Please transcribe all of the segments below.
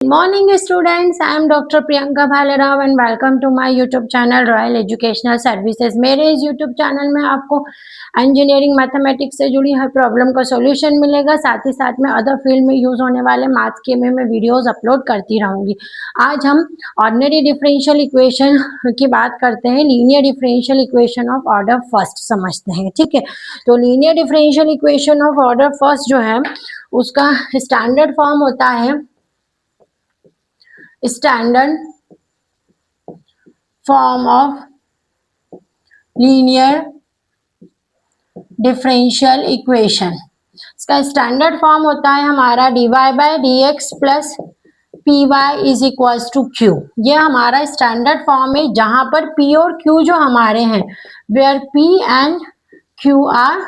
Morning students, I am Dr. Priyanka Bhalerao and welcome to my YouTube channel Royal Educational Services। मेरे इस YouTube channel में आपको engineering mathematics से जुड़ी हर problem का सॉल्यूशन मिलेगा। साथ ही साथ में अदर फील्ड में यूज होने वाले मैथ्स के में मैं वीडियोस अपलोड करती रहूंगी। आज हम ऑर्डिनरी डिफरेंशियल इक्वेशन की बात करते हैं। Linear differential equation of order first समझते हैं। ठीक है, तो linear differential equation of order first जो है उसका स्टैंडर्ड फॉर्म होता है standard form of linear differential equation. इसका स्टैंडर्ड फॉर्म होता है हमारा dy by dx plus P Y is equals to Q. ये हमारा स्टैंडर्ड फॉर्म है जहां पर p और q जो हमारे हैं where p and q are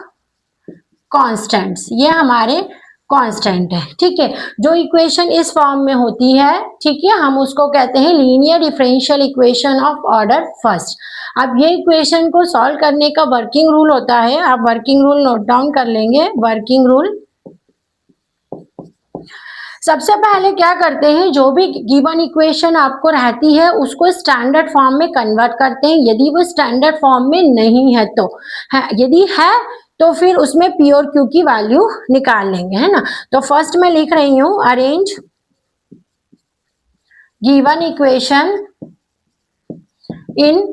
constants, ये हमारे कांस्टेंट है। ठीक है, जो इक्वेशन इस फॉर्म में होती है, ठीक है, हम उसको कहते हैं linear differential equation of order first. अब ये इक्वेशन को सॉल्व करने का वर्किंग रूल होता है, आप वर्किंग रूल नोट डाउन कर लेंगे। वर्किंग रूल, सबसे पहले क्या करते हैं, जो भी गिवन इक्वेशन आपको रहती है उसको स्टैंडर्ड फॉर्म में कन्वर्ट करते हैं। यदि वो स्टैंडर्ड फॉर्म में नहीं है तो यदि है तो फिर उसमें पी और क्यू की वैल्यू निकाल लेंगे, है ना। तो फर्स्ट मैं लिख रही हूं, arrange given equation in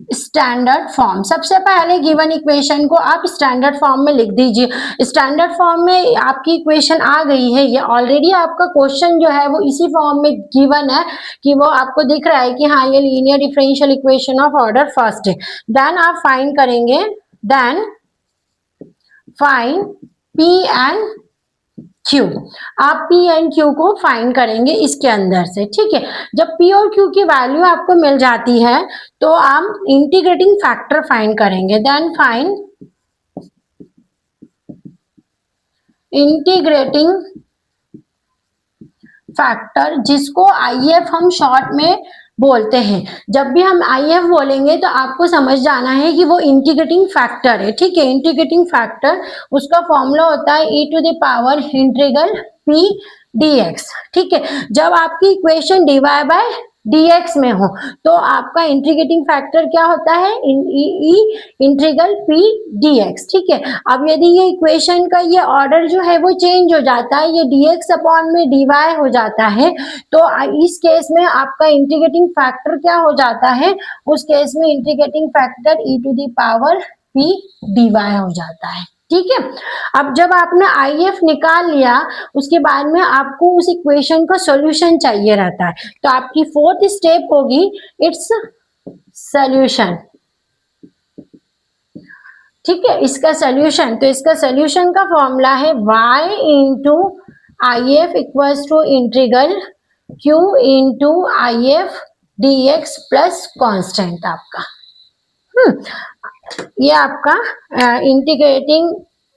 standard form. सबसे पहले गिवन इक्वेशन को आप स्टैंडर्ड फॉर्म में लिख दीजिए। स्टैंडर्ड फॉर्म में आपकी इक्वेशन आ गई है, ये ऑलरेडी आपका क्वेश्चन जो है वो इसी फॉर्म में गिवन है कि वो आपको दिख रहा है कि हाँ ये linear differential equation of order first है। देन आप फाइंड करेंगे, then find P and Q. आप पी एंड क्यू को फाइंड करेंगे इसके अंदर से। ठीक है, जब पी और क्यू की वैल्यू आपको मिल जाती है तो आप इंटीग्रेटिंग फैक्टर फाइंड करेंगे। देन फाइंड इंटीग्रेटिंग फैक्टर, जिसको आईएफ हम शॉर्ट में बोलते हैं। जब भी हम आईएफ बोलेंगे तो आपको समझ जाना है कि वो इंटीग्रेटिंग फैक्टर है। ठीक है, इंटीग्रेटिंग फैक्टर उसका फॉर्मूला होता है e to the power integral p dx। ठीक है, जब आपकी इक्वेशन dy बाय dx में हो तो आपका इंटीग्रेटिंग फैक्टर क्या होता है, इंटीग्रल p dx। ठीक है, अब यदि ये इक्वेशन का ये ऑर्डर जो है वो चेंज हो जाता है, ये dx अपॉन में dy हो जाता है, तो इस केस में आपका इंटीग्रेटिंग फैक्टर क्या हो जाता है, उस केस में integrating factor e to the power p dy हो जाता है। ठीक है, अब जब आपने आईएफ निकाल लिया उसके बाद में आपको उस इक्वेशन का सॉल्यूशन चाहिए रहता है। तो आपकी फोर्थ स्टेप होगी इट्स सॉल्यूशन। ठीक है, इसका सॉल्यूशन, तो इसका सॉल्यूशन का फॉर्मूला है y into I F equals to integral q into I F D X plus constant आपका। ये आपका इंटीग्रेटिंग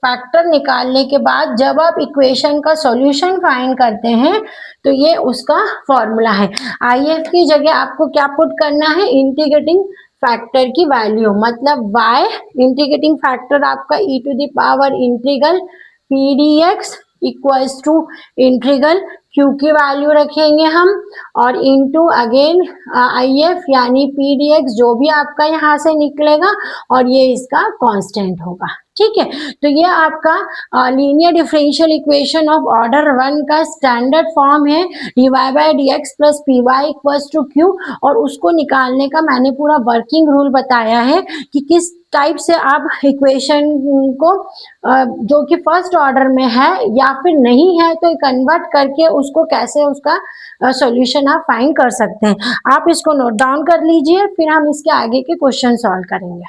फैक्टर निकालने के बाद जब आप इक्वेशन का सॉल्यूशन फाइंड करते हैं तो ये उसका फॉर्मूला है। आईएफ की जगह आपको क्या पुट करना है, इंटीग्रेटिंग फैक्टर की वैल्यू, मतलब y इंटीग्रेटिंग फैक्टर आपका e to the power integral P D X equals to integral q की वैल्यू रखेंगे हम और इनटू अगेन आई एफ यानी पी डी एक्स जो भी आपका यहाँ से निकलेगा और ये इसका कांस्टेंट होगा। ठीक है, तो ये आपका linear differential equation of order one का स्टैंडर्ड फॉर्म है, dy by dx plus P Y equals to Q. और उसको निकालने का मैंने पूरा वर्किंग रूल बताया है कि किस टाइप से आप इक्वेशन को जो कि फर्स्ट ऑर्डर में है या फिर नहीं है तो कन्वर्ट करके उसको कैसे उसका सॉल्यूशन आप फाइंड कर सकते हैं। आप इसको नोट डाउन कर लीजिए, फिर हम इसके आगे के क्वेश्चन सॉल्व करेंगे।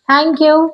Thank you.